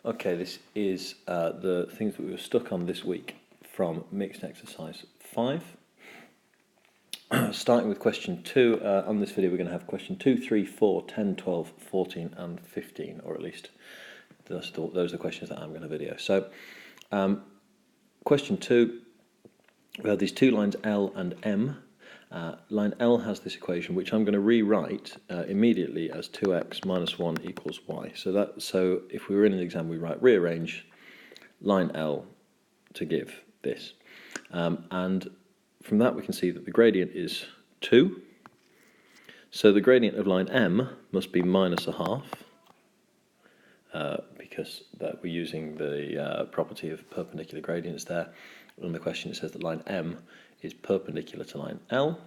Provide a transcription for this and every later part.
Okay, this is the things that we were stuck on this week from mixed exercise 5. Starting with question 2, on this video we're going to have question 2, 3, 4, 10, 12, 14 and 15, or at least those are the questions that I'm going to video. So, question 2, we have these two lines L and M. Line L has this equation, which I'm going to rewrite immediately as 2x minus 1 equals y. So if we were in an exam, we rearrange line L to give this. And from that we can see that the gradient is 2. So the gradient of line M must be minus a half, because we're using the property of perpendicular gradients there. In the question it says that line M is perpendicular to line L,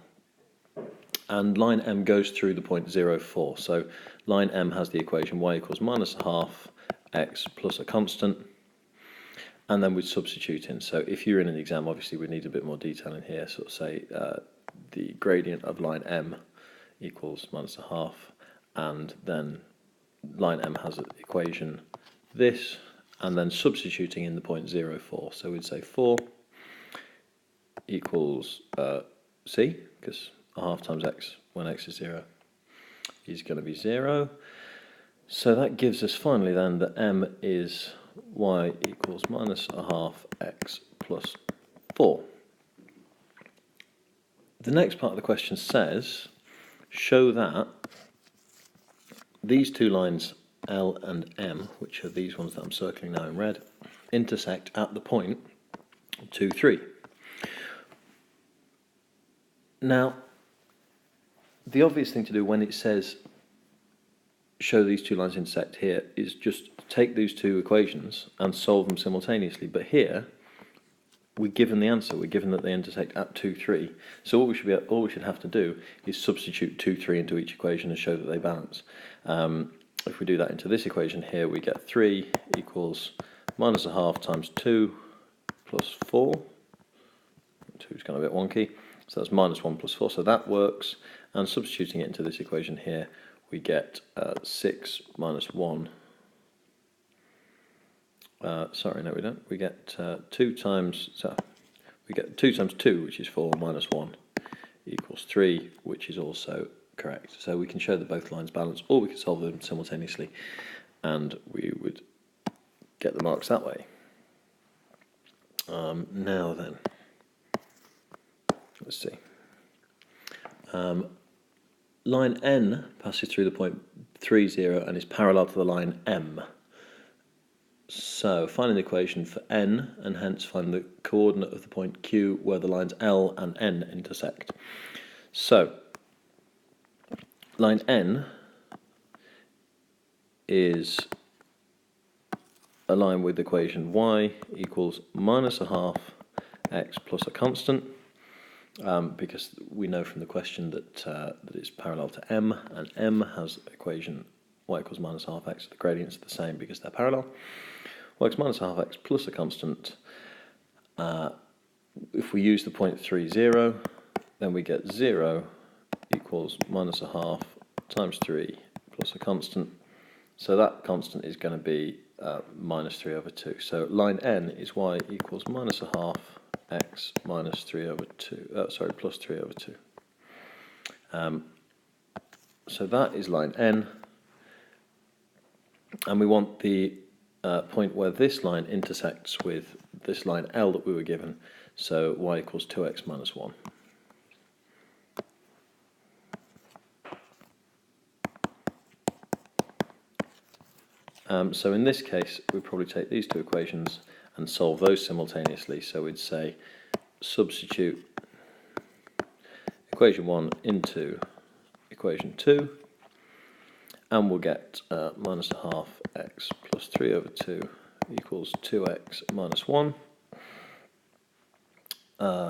and line M goes through the point 0, 4. So line M has the equation y equals minus a half x plus a constant, and then we'd substitute in. So if you're in an exam, obviously we need a bit more detail in here. So say the gradient of line M equals minus a half, and then line M has an equation this, and then substituting in the point 0, 4. So we'd say 4 equals c, because a half times x when x is 0 is going to be 0. So that gives us finally then that M is y equals minus a half x plus 4. The next part of the question says, show that these two lines L and M, which are these ones that I'm circling now in red, intersect at the point 2, 3. Now, the obvious thing to do when it says show these two lines intersect here is just take these two equations and solve them simultaneously. But here, we're given the answer. We're given that they intersect at 2, 3. So all we should have to do is substitute 2, 3 into each equation and show that they balance. If we do that into this equation here, we get 3 equals minus a half times 2 plus 4. 2 is kind of a bit wonky. So that's minus 1 plus 4, so that works. And substituting it into this equation here, we get 6 minus 1. Sorry, no we don't. We get 2 times 2, which is 4, minus 1 equals 3, which is also correct. So we can show that both lines balance, or we can solve them simultaneously, and we would get the marks that way. Now then, let's see. Line N passes through the point 3, 0 and is parallel to the line M. So find an equation for N, and hence find the coordinate of the point Q where the lines L and N intersect. So line N is a line with the equation y equals minus a half x plus a constant, because we know from the question that it's parallel to M, and M has equation y equals minus half x. The gradients are the same because they're parallel. Y equals minus half x plus a constant. If we use the point 3, 0, then we get 0 equals minus a half times 3 plus a constant. So that constant is going to be minus 3 over 2. So line N is y equals minus a half x minus 3 over 2, plus 3 over 2. So that is line N, and we want the point where this line intersects with this line L that we were given, so y equals 2x minus 1. So in this case, we'd probably take these two equations and solve those simultaneously. So we'd say substitute equation 1 into equation 2, and we'll get minus a half x plus 3 over 2 equals 2x minus 1.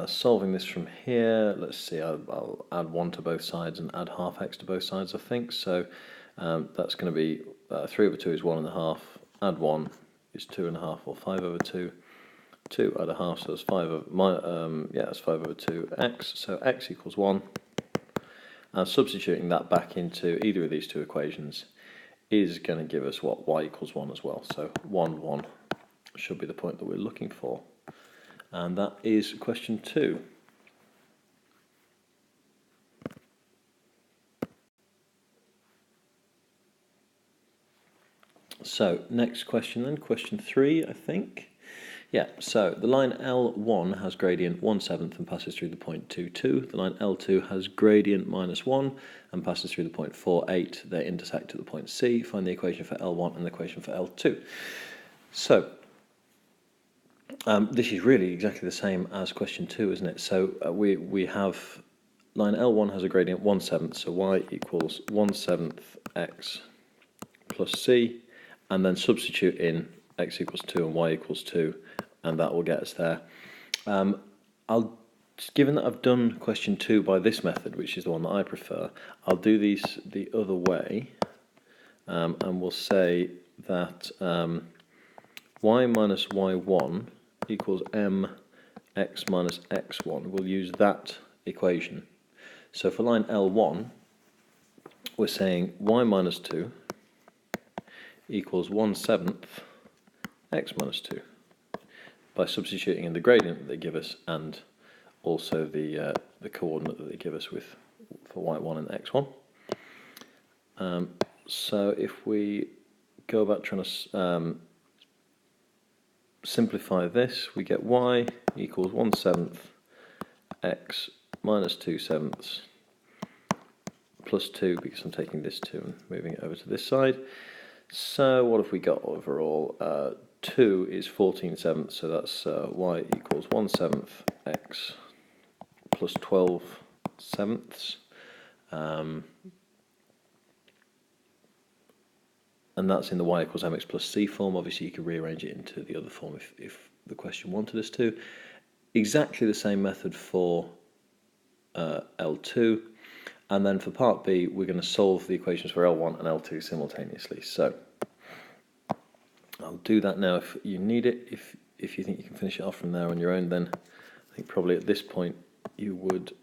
Solving this from here, let's see, I'll add 1 to both sides and add half x to both sides, I think. So that's going to be 3 over 2 is 1.5, add 1 is 2.5, or 5 over 2. 2 add a half, so it's 5 over that's 5 over 2x. So x equals 1. And substituting that back into either of these two equations, is going to give us what? Y equals 1 as well. So 1, 1 should be the point that we're looking for. And that is question 2. So next question then, question 3, I think. Yeah, so the line L1 has gradient 1/7 and passes through the point 2,2. The line L2 has gradient -1 and passes through the point 4,8. They intersect at the point C. Find the equation for L1 and the equation for L2. So this is really exactly the same as question 2, isn't it? So we have line L1 has a gradient 1/7, so y equals 1/7 x plus c, and then substitute in x equals 2 and y equals 2, and that will get us there. Given that I've done question 2 by this method, which is the one that I prefer, I'll do these the other way, and we'll say that y minus y1 equals mx minus x1. We'll use that equation. So for line L1, we're saying y minus 2 equals 1/7 x minus 2 by substituting in the gradient that they give us and also the coordinate that they give us with for y1 and x1. So if we go about trying to simplify this, we get y equals 1/7 x minus 2/7 plus 2, because I'm taking this 2 and moving it over to this side. So what have we got overall? 2 is 14/7, so that's y equals 1/7 x plus 12/7. And that's in the y equals mx plus c form. Obviously you could rearrange it into the other form if the question wanted us to. Exactly the same method for L2. And then for part B, we're going to solve the equations for L1 and L2 simultaneously. So I'll do that now if you need it. If you think you can finish it off from there on your own, then I think probably at this point you would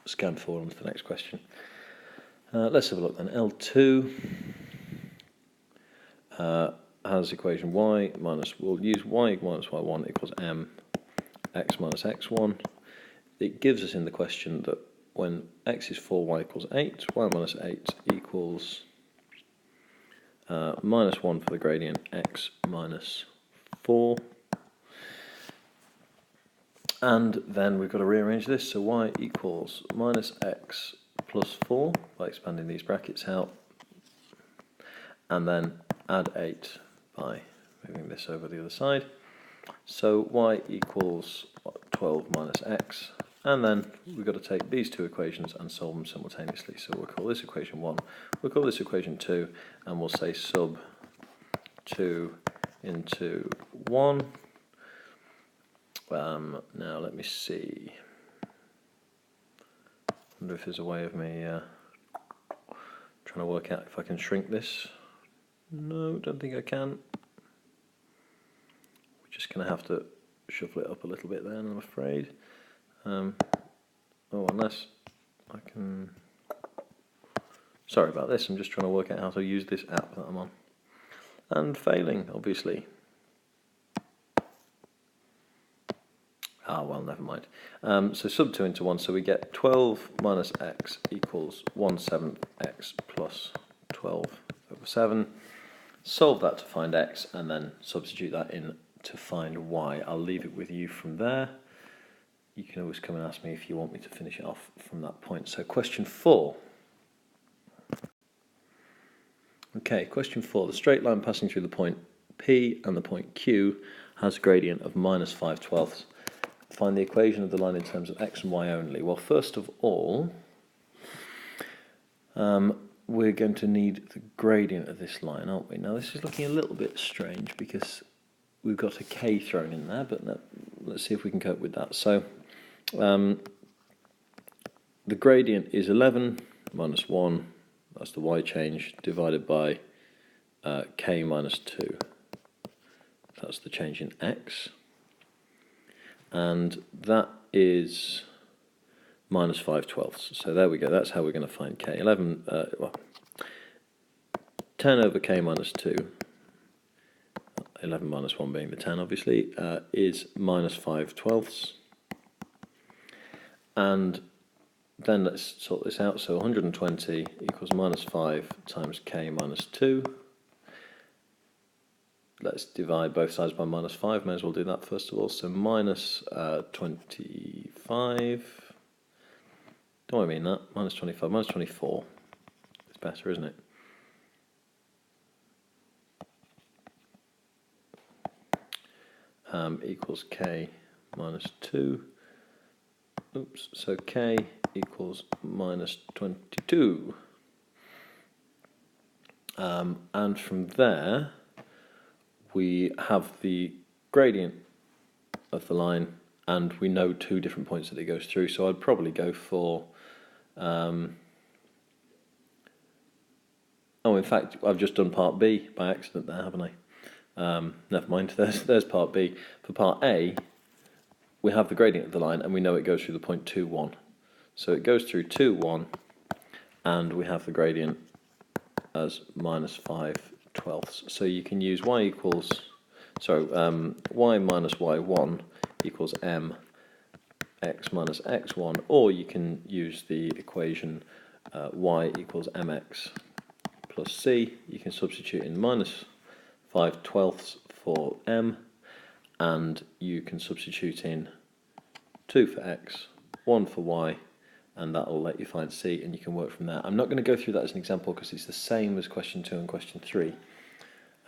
scan forward on to the next question. Let's have a look then. L2 has equation y minus, we'll use y minus y1 equals m x minus x1. It gives us in the question that when x is 4, y equals 8, y minus 8 equals minus 1 for the gradient x minus 4. And then we've got to rearrange this, so y equals minus x plus 4 by expanding these brackets out, and then add 8 by moving this over the other side. So y equals 12 minus x, and then we've got to take these two equations and solve them simultaneously. So we'll call this equation 1, we'll call this equation 2, and we'll say sub 2 into 1. Now let me see. I wonder if there's a way of me trying to work out if I can shrink this. No, don't think I can. We're just going to have to shuffle it up a little bit then, I'm afraid. Oh, unless I can... Sorry about this, I'm just trying to work out how to use this app that I'm on. And failing, obviously. Ah, well, never mind. So sub 2 into 1, so we get 12 minus x equals 1/7 x plus 12 over 7. Solve that to find x, and then substitute that in to find y. I'll leave it with you from there. You can always come and ask me if you want me to finish it off from that point. So question 4. Okay, question 4. The straight line passing through the point P and the point Q has a gradient of minus 5/12. Find the equation of the line in terms of x and y only. Well, first of all, we're going to need the gradient of this line, aren't we? Now, this is looking a little bit strange because we've got a k thrown in there, but let's see if we can cope with that. So, the gradient is 11 minus 1, that's the y change, divided by k minus 2. That's the change in x. And that is minus 5/12. So there we go, that's how we're going to find k. 10 over k minus 2, 11 minus 1 being the 10 obviously, is minus 5/12. And then let's sort this out. So 120 equals minus 5 times k minus 2. Let's divide both sides by minus 5. May as well do that first of all. So minus 25. Don't I mean that? Minus 25. Minus 24. It's better, isn't it? Equals k minus 2. Oops. So k equals minus 22. And from there, we have the gradient of the line, and we know 2 different points that it goes through. So I'd probably go for... oh, in fact, I've just done part B by accident there, haven't I? Never mind, there's part B. For part A, we have the gradient of the line, and we know it goes through the point 2, 1. So it goes through 2, 1, and we have the gradient as minus 5/12. So you can use y equals, y minus y1 equals m x minus x1, or you can use the equation y equals mx plus c. You can substitute in minus 5/12 for m, and you can substitute in 2 for x, 1 for y, and that will let you find c, and you can work from there. I'm not going to go through that as an example because it's the same as question 2 and question 3.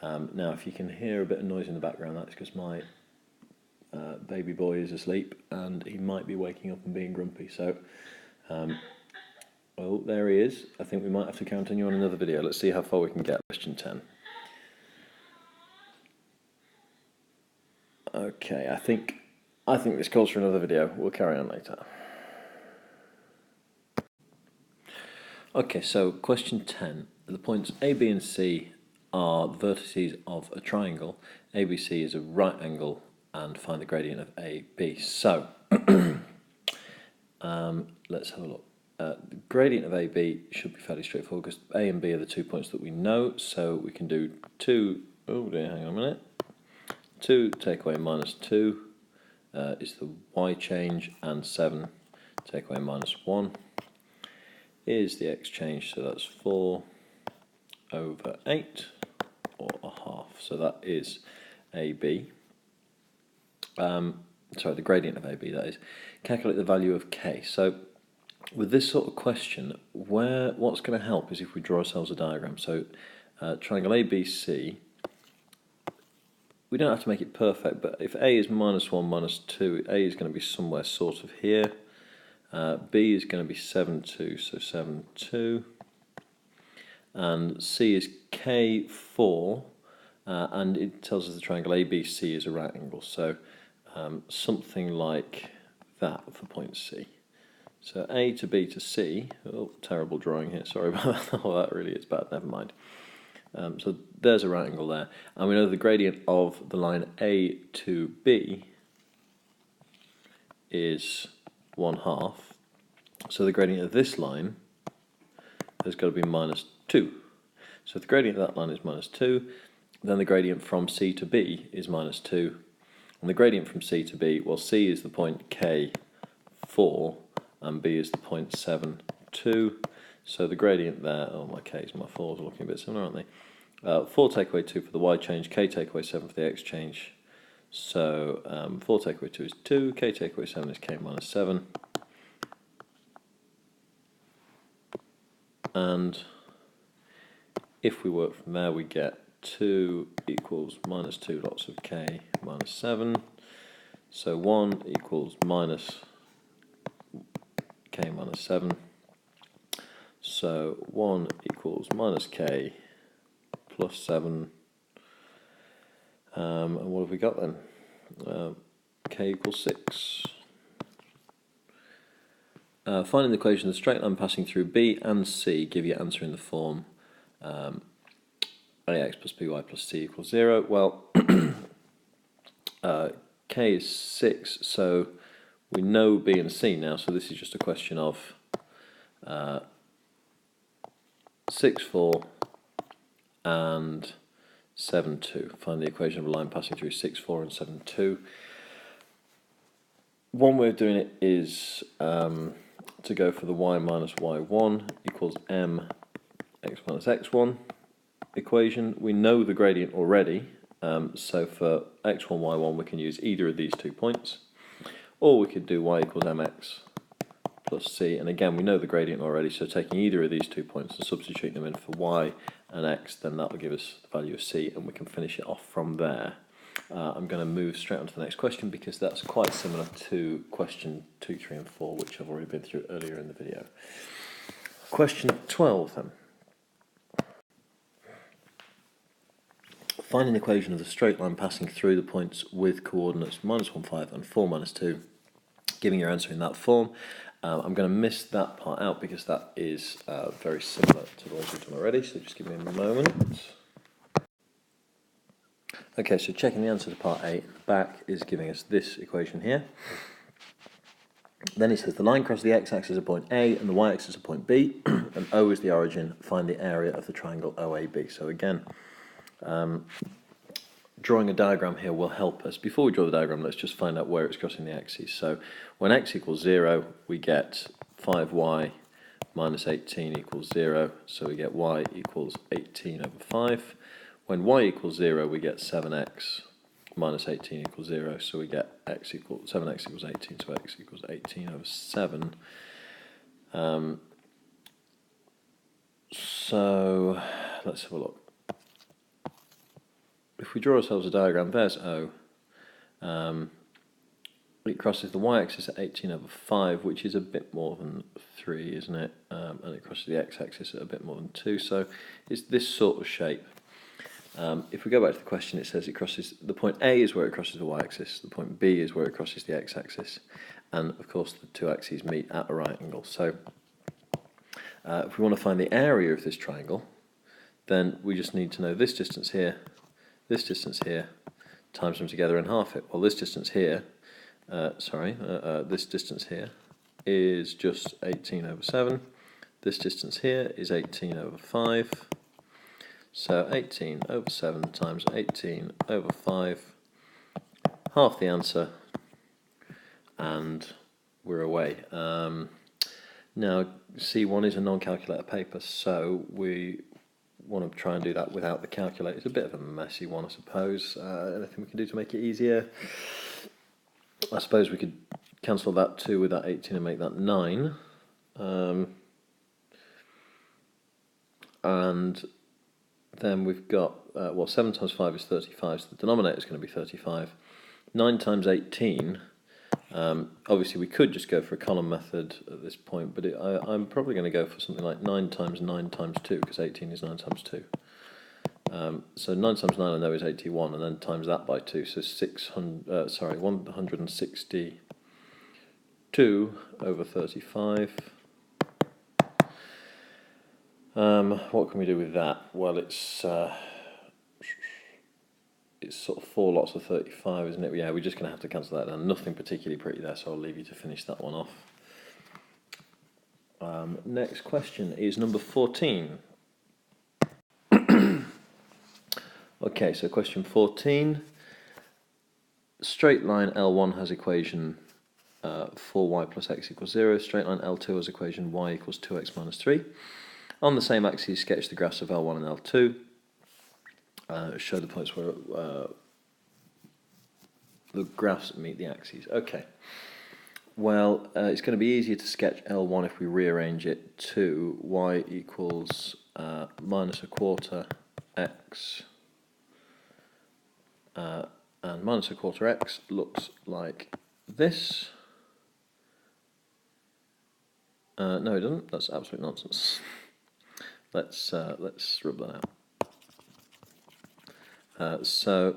Now, if you can hear a bit of noise in the background, that's because my baby boy is asleep and he might be waking up and being grumpy. So, oh, there he is. I think we might have to count on you on another video. Let's see how far we can get. Question 10. Okay, I think this calls for another video. We'll carry on later. Okay, so question 10. The points A, B and C are the vertices of a triangle. ABC is a right angle, and find the gradient of AB. So, let's have a look. The gradient of AB should be fairly straightforward because A and B are the 2 points that we know, so we can do 2, oh dear, hang on a minute. 2 take away minus 2 is the y change, and 7 take away minus 1 is the x change, so that's 4 over 8, or a half. So that is AB. Sorry, the gradient of AB, that is. Calculate the value of k. So with this sort of question, what's going to help is if we draw ourselves a diagram. So triangle ABC, we don't have to make it perfect, but if A is minus 1, minus 2, A is going to be somewhere sort of here. B is going to be 7, 2, so 7, 2. And C is K4, and it tells us the triangle ABC is a right angle. So something like that for point C. So A to B to C, oh, terrible drawing here, sorry about that, oh, that really is bad, never mind. So there's a right angle there, and we know the gradient of the line A to B is 1/2, so the gradient of this line has got to be minus 2. So if the gradient of that line is minus 2, then the gradient from C to B is minus 2, and the gradient from C to B, well, C is the point K4, and B is the point 7, 2. So the gradient there, oh, my K's and my 4's are looking a bit similar, aren't they? 4 take away 2 for the y change, k take away 7 for the x change. So 4 take away 2 is 2, k take away 7 is k minus 7. And if we work from there, we get 2 equals minus 2 lots of k minus 7. So 1 equals minus k minus 7. So 1 equals minus k plus 7. And what have we got then? K equals 6. Finding the equation of the straight line passing through B and C, give your answer in the form ax plus by plus c equals 0. Well, k is 6, so we know B and C now, so this is just a question of 6, 4, and 7, 2. Find the equation of a line passing through 6, 4 and 7, 2. One way of doing it is to go for the y minus y1 equals m x minus x1 equation. We know the gradient already, so for x1, y1 we can use either of these 2 points, or we could do y equals mx plus c, and again we know the gradient already, so taking either of these 2 points and substituting them in for y and x, then that will give us the value of c, and we can finish it off from there. I'm going to move straight on to the next question because that's quite similar to question 2, 3 and 4, which I've already been through earlier in the video. Question 12 then. Find an equation of the straight line passing through the points with coordinates minus 1, 5 and 4, minus 2, giving your answer in that form. I'm going to miss that part out because that is very similar to the ones we've done already, so just give me a moment. Okay, so checking the answer to part A, the back is giving us this equation here. Then it says the line crosses the x-axis at point A and the y-axis at point B, and O is the origin. Find the area of the triangle OAB. So again, drawing a diagram here will help us. Before we draw the diagram, let's just find out where it's crossing the axes. So when x equals 0, we get 5y minus 18 equals 0, so we get y equals 18 over 5. When y equals 0, we get 7x minus 18 equals 0, so we get 7x equals 18, so x equals 18 over 7. So let's have a look. If we draw ourselves a diagram, there's O. It crosses the y-axis at 18 over 5, which is a bit more than 3, isn't it? And it crosses the x-axis at a bit more than 2, so it's this sort of shape. If we go back to the question, it says it crosses, the point A is where it crosses the y-axis, the point B is where it crosses the x-axis, and of course the 2 axes meet at a right angle. So if we want to find the area of this triangle, then we just need to know this distance here, times them together and half it. Well, this distance here, this distance here is just 18 over 7. This distance here is 18 over 5. So 18 over 7 times 18 over 5, half the answer, and we're away. Now, C1 is a non-calculator paper, so we want to try and do that without the calculator. It's a bit of a messy one, I suppose. Anything we can do to make it easier? I suppose we could cancel that 2 with that 18 and make that 9. And then we've got, 7 times 5 is 35, so the denominator is going to be 35. 9 times 18, obviously we could just go for a column method at this point, but I'm probably going to go for something like 9 times 9 times 2, because 18 is 9 times 2. So 9 times 9 I know is 81, and then times that by 2, so 162 over 35. What can we do with that? Well, it's sort of 4 lots of 35, isn't it? Yeah, we're just going to have to cancel that down. Nothing particularly pretty there, so I'll leave you to finish that one off. Next question is number 14. Okay, so question 14. Straight line L1 has equation 4y plus x equals 0. Straight line L2 has equation y equals 2x minus 3. On the same axis, sketch the graphs of L1 and L2. Show the points where the graphs meet the axes. Okay. Well, it's going to be easier to sketch L1 if we rearrange it to y equals minus a quarter x, and minus a quarter x looks like this. No, it doesn't. That's absolute nonsense. Let's rub that out. Sorry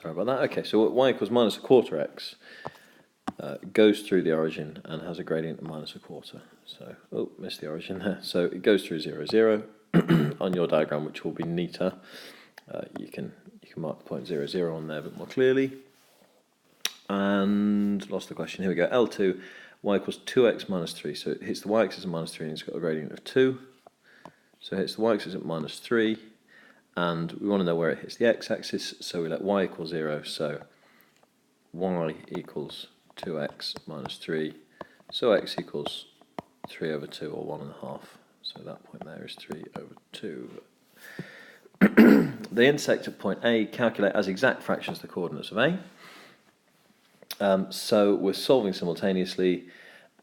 about that. Okay, so y equals minus a quarter x goes through the origin and has a gradient of minus a quarter. So, missed the origin there. So it goes through 0, 0. On your diagram, which will be neater, you can mark the point 0, 0 on there a bit more clearly. And lost the question. Here we go. L2, y equals 2x minus 3. So it hits the y-axis at minus 3 and it's got a gradient of 2. So it hits the y-axis at minus 3. And we want to know where it hits the x-axis, so we let y equal 0. So y equals 2x minus 3. So x equals 3 over 2, or 1.5. So that point there is 3 over 2. They intersect at point A. Calculate as exact fractions the coordinates of A. So we're solving simultaneously,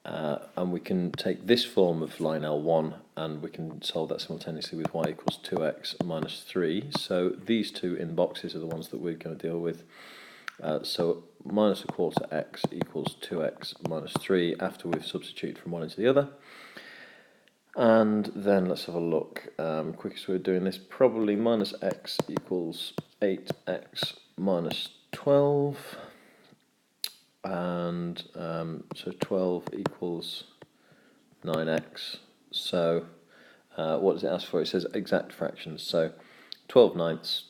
and we can take this form of line L1 and we can solve that simultaneously with y equals 2x minus 3. So these two in boxes are the ones that we're going to deal with. So minus a quarter x equals 2x minus 3 after we've substituted from one into the other. And then let's have a look. Quickest way of doing this, probably minus x equals 8x minus 12. And so 12 equals 9x. So what does it ask for? It says exact fractions. So 12 ninths.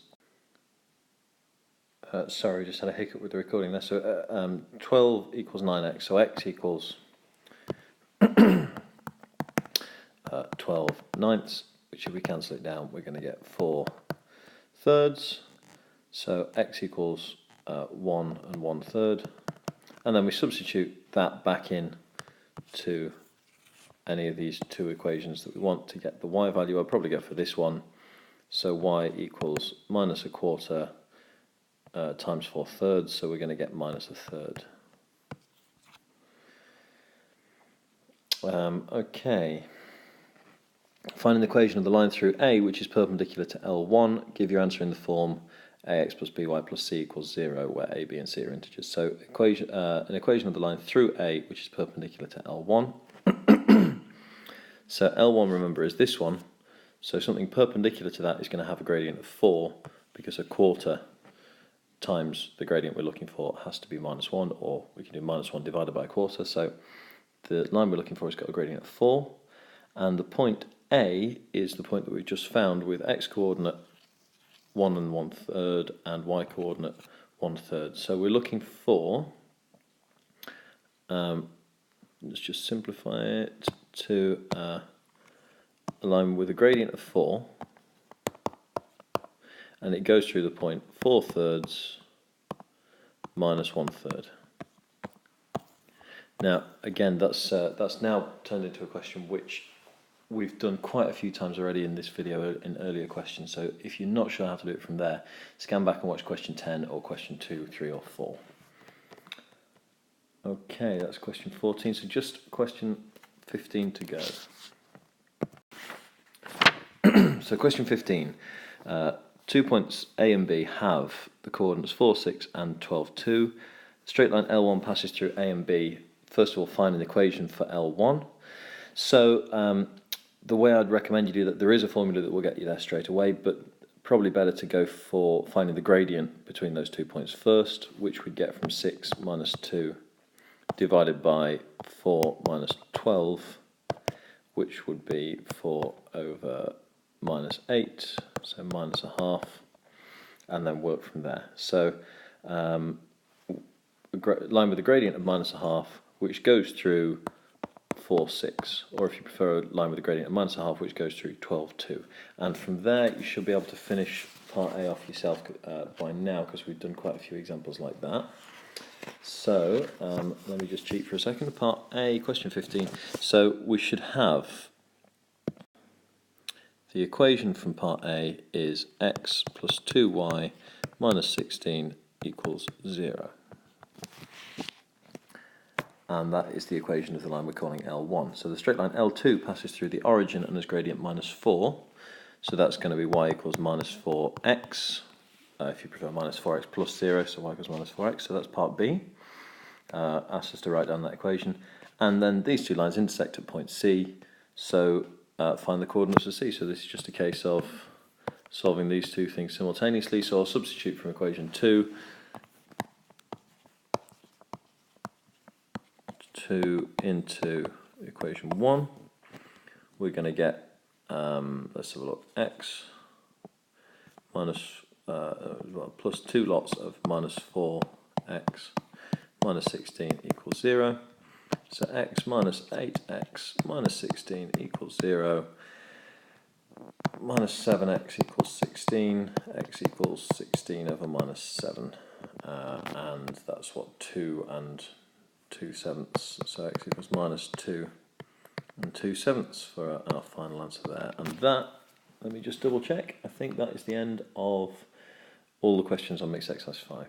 Sorry, just had a hiccup with the recording there. So 12 equals 9x. So x equals 12 ninths, which if we cancel it down, we're going to get 4 thirds. So x equals 1 and 1/3. And then we substitute that back in to any of these two equations that we want to get the y value. I'll probably go for this one. So y equals minus a quarter times 4 thirds. So we're going to get minus a third. Okay. Find an equation of the line through A which is perpendicular to L1. Give your answer in the form ax plus by plus c equals 0, where a, b and c are integers. So an equation of the line through A which is perpendicular to L1. So L1, remember, is this one. So something perpendicular to that is going to have a gradient of 4, because a quarter times the gradient we're looking for has to be minus 1, or we can do minus 1 divided by a quarter. So the line we're looking for has got a gradient of 4, and the point A is the point that we just found with x-coordinate 1 and 1/3 and y-coordinate 1/3. So we're looking for, let's just simplify it to a line with a gradient of 4, and it goes through the point 4 thirds minus 1/3. Now, again, that's now turned into a question which we've done quite a few times already in this video in earlier questions. So if you're not sure how to do it from there, scan back and watch question 10 or question 2, 3 or 4. Okay, that's question 14. So just question 15 to go. So question 15. 2 points A and B have the coordinates 4, 6 and 12, 2. Straight line L1 passes through A and B. First of all, find an equation for L1. So the way I'd recommend you do that, there is a formula that will get you there straight away, but probably better to go for finding the gradient between those 2 points first, which we get from 6 minus 2 divided by 4 minus 12, which would be 4 over minus 8, so minus a half, and then work from there. So line with a gradient of minus a half, which goes through 4, 6, or if you prefer, a line with a gradient of minus a half, which goes through 12, 2. And from there, you should be able to finish part A off yourself by now, because we've done quite a few examples like that. So let me just cheat for a second. Part A, question 15. So we should have the equation from part A is x plus 2y minus 16 equals 0. And that is the equation of the line we're calling L1. So the straight line L2 passes through the origin and has gradient minus 4. So that's going to be y equals minus 4x, if you prefer minus 4x plus 0, so y equals minus 4x. So that's part B. Asks us to write down that equation. And then these two lines intersect at point C, so find the coordinates of C. So this is just a case of solving these two things simultaneously. So I'll substitute from equation 2 into equation 1. We're going to get, let's have a look, x minus, plus 2 lots of minus 4x minus 16 equals 0. So x minus 8x minus 16 equals 0. Minus 7x equals 16. X equals 16 over minus 7. And that's what, 2 and 2/7. So x equals minus 2 and 2/7 for our final answer there. And that, let me just double check, I think that is the end of all the questions on mixed exercise 5.